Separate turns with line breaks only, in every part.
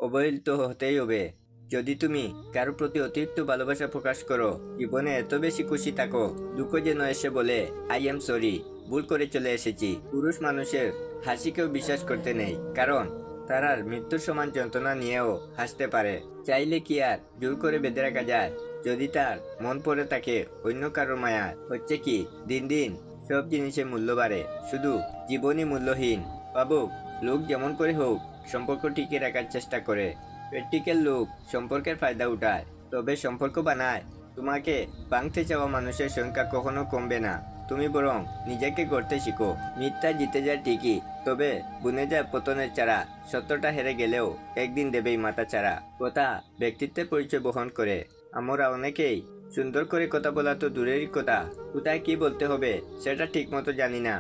অবহেলিত হতেই হবে। যদি তুমি কারো প্রতি অতিরিক্ত ভালোবাসা প্রকাশ করো, জীবনে এত বেশি খুশি থাকো, দুঃখ যেন এসে বলে আই এম সরি, ভুল করে চলে এসেছি। পুরুষ মানুষের হাসিকেও বিশ্বাস করতে নেই, কারণ তারা মৃত্যুর সমান যন্ত্রণা নিয়েও হাসতে পারে। চাইলে কি আর জোর করে বেঁধে রাখা যায়? যদি তার মন পড়ে থাকে অন্য কারোর মায়া, হচ্ছে কি দিন দিন সব জিনিসের মূল্য বাড়ে, শুধু জীবনই মূল্যহীন। ভাবুক, লোক যেমন করে হোক সম্পর্ক টিকিয়ে রাখার চেষ্টা করে। প্র্যাকটিক্যাল লোক সম্পর্কের ফায়দা উঠায়, তবে সম্পর্ক বানায়। তোমাকে ভাঙতে চাওয়া মানুষের সংখ্যা কখনো কমবে না। তুমি বরং নিজেকে গড়তে শিখো। মিথ্যা জিতে যায় ঠিকই, তবে বুনে যায় পতনের চারা। সত্যটা হেরে গেলেও একদিন দেবেই মাথা চারা। কথা ব্যক্তিত্বের পরিচয় বহন করে। আমরা অনেকেই সুন্দর করে কথা বলা তো দূরেরই কথা, কোথায় কি বলতে হবে সেটা ঠিক মতো জানি না।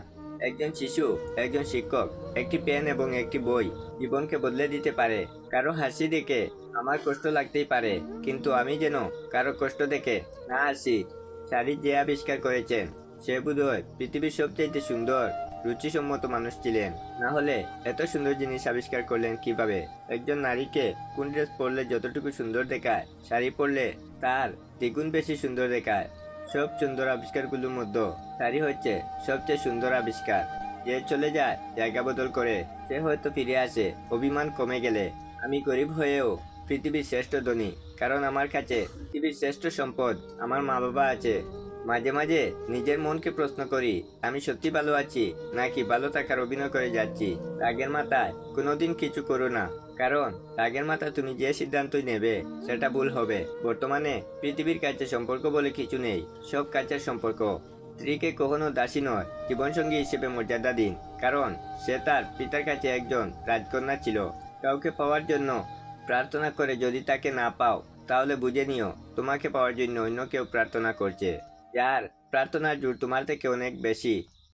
একজন শিশু, একজন শিক্ষক, একটি পেন এবং একটি বই জীবনকে বদলে দিতে পারে। কারো হাসি দেখে আমার কষ্ট লাগতেই পারে, কিন্তু আমি যেন কারো কষ্ট দেখে না হাসি। শাড়ি যে আবিষ্কার করেছেন সে বোধহয় পৃথিবীর সবচেয়ে সুন্দর রুচিসম্মত মানুষ ছিলেন, না হলে এত সুন্দর জিনিস আবিষ্কার করলেন কিভাবে? একজন নারীকে কোন ড্রেস পরলে যতটুকু সুন্দর দেখায়, শাড়ি পরলে তার দ্বিগুণ বেশি সুন্দর দেখায়। সব সুন্দর আবিষ্কারগুলোর মধ্যে শাড়ি হচ্ছে সবচেয়ে সুন্দর আবিষ্কার। যে চলে যায় জায়গা বদল করে, সে হয়তো ফিরে আসে অভিমান কমে গেলে। আমি গরিব হয়েও পৃথিবীর শ্রেষ্ঠ ধনী, কারণ আমার কাছে পৃথিবীর শ্রেষ্ঠ সম্পদ আমার মা বাবা আছে। মাঝে মাঝে নিজের মনকে প্রশ্ন করি, আমি সত্যি ভালো আছি নাকি ভালো থাকার অভিনয় করে যাচ্ছি। রাগের মাথায় কোনোদিন কিছু করো না, কারণ রাগের মাথায় তুমি যে সিদ্ধান্তই নেবে সেটা ভুল হবে। বর্তমানে পৃথিবীর কাছে সম্পর্ক বলে কিছু নেই, সব কাছের সম্পর্ক। স্ত্রীকে কখনো দাসী নয়, জীবনসঙ্গী হিসেবে মর্যাদা দিন, কারণ সে তার পিতার কাছে একজন রাজকন্যা ছিল। কাউকে পাওয়ার জন্য প্রার্থনা করে যদি তাকে না পাও, তাহলে বুঝে নিও তোমাকে পাওয়ার জন্য অন্য কেউ প্রার্থনা করছে, যার প্রার্থনার জোর তোমার থেকে অনেক বেশি।